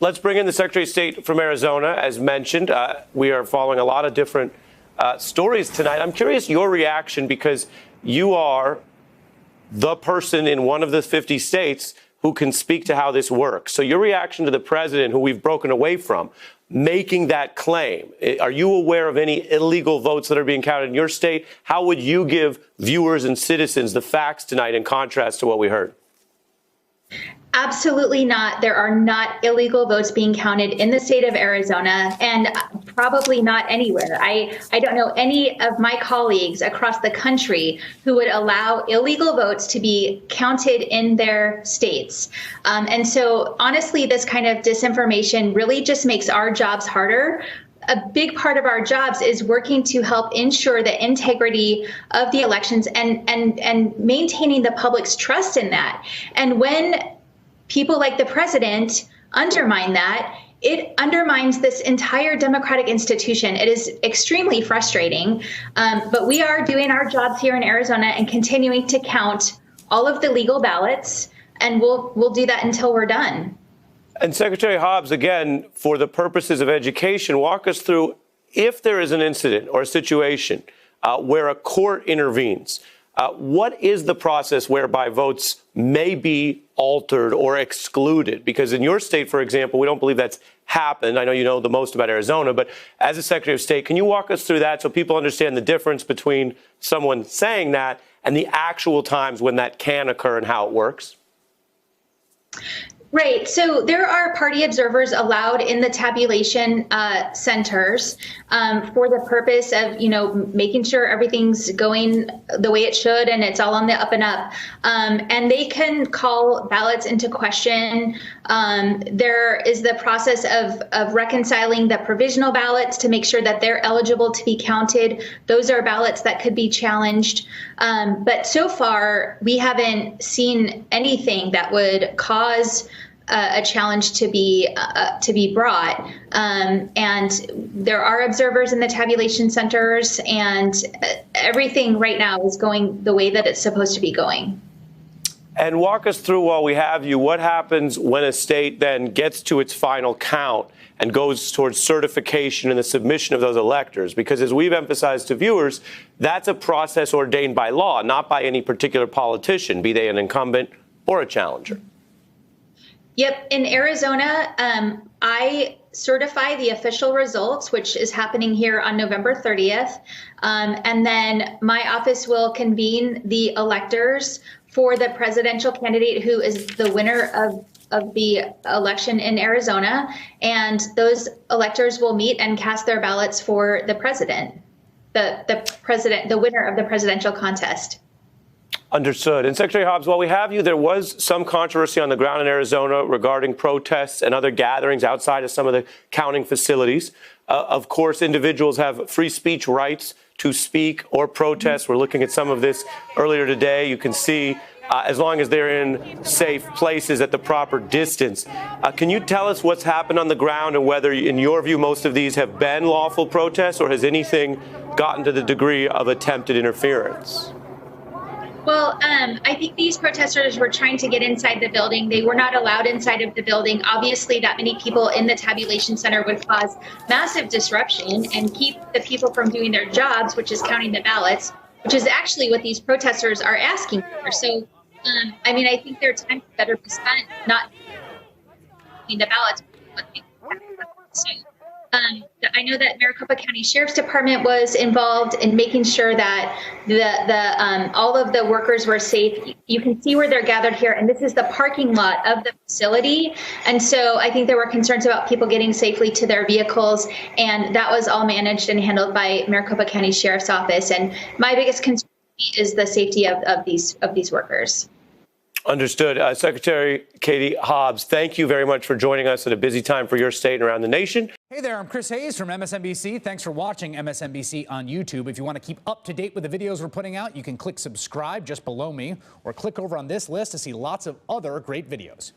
Let's bring in the Secretary of State from Arizona. As mentioned, we are following a lot of different stories tonight. I'm curious your reaction because you are the person in one of the 50 states who can speak to how this works. So your reaction to the president, who we've broken away from, making that claim. Are you aware of any illegal votes that are being counted in your state? How would you give viewers and citizens the facts tonight in contrast to what we heard? Absolutely not. There are not illegal votes being counted in the state of Arizona, and probably not anywhere. I don't know any of my colleagues across the country who would allow illegal votes to be counted in their states. And so honestly, this kind of disinformation really just makes our jobs harder. A big part of our jobs is working to help ensure the integrity of the elections and maintaining the public's trust in that. And when people like the president undermine that, it undermines this entire democratic institution. It is extremely frustrating, but we are doing our jobs here in Arizona and continuing to count all of the legal ballots, and we'll do that until we're done. And Secretary Hobbs, again, for the purposes of education, walk us through if there is an incident or a situation where a court intervenes. What is the process whereby votes may be altered or excluded? Because in your state, for example, we don't believe that's happened. I know you know the most about Arizona, but as a Secretary of State, can you walk us through that so people understand the difference between someone saying that and the actual times when that can occur and how it works? Right. So there are party observers allowed in the tabulation centers for the purpose of, making sure everything's going the way it should and it's all on the up and up. And they can call ballots into question. There is the process of reconciling the provisional ballots to make sure that they're eligible to be counted. Those are ballots that could be challenged. But so far, we haven't seen anything that would cause a challenge to be brought. And there are observers in the tabulation centers, and everything right now is going the way that it's supposed to be going. And walk us through, while we have you, what happens when a state then gets to its final count and goes towards certification and the submission of those electors? Because as we've emphasized to viewers, that's a process ordained by law, not by any particular politician, be they an incumbent or a challenger. Yep. In Arizona, I certify the official results, which is happening here on November 30th. And then my office will convene the electors for the presidential candidate who is the winner of the election in Arizona. And those electors will meet and cast their ballots for the president, the winner of the presidential contest. Understood. And Secretary Hobbs, while we have you, there was some controversy on the ground in Arizona regarding protests and other gatherings outside of some of the counting facilities. Of course, individuals have free speech rights to speak or protest. We're looking at some of this earlier today. You can see as long as they're in safe places at the proper distance. Can you tell us what's happened on the ground and whether, in your view, most of these have been lawful protests, or has anything gotten to the degree of attempted interference? Well, I think these protesters were trying to get inside the building. They were not allowed inside of the building. Obviously, that many people in the tabulation center would cause massive disruption and keep the people from doing their jobs, which is counting the ballots, which is actually what these protesters are asking for. So, I think their time better be spent not counting the ballots. I know that Maricopa County Sheriff's Department was involved in making sure that all of the workers were safe. You can see where they're gathered here, and this is the parking lot of the facility. And so I think there were concerns about people getting safely to their vehicles, and that was all managed and handled by Maricopa County Sheriff's Office. And my biggest concern is the safety of these workers. Understood. Secretary Katie Hobbs, thank you very much for joining us at a busy time for your state and around the nation. Hey there, I'm Chris Hayes from MSNBC. Thanks for watching MSNBC on YouTube. If you want to keep up to date with the videos we're putting out, you can click subscribe just below me or click over on this list to see lots of other great videos.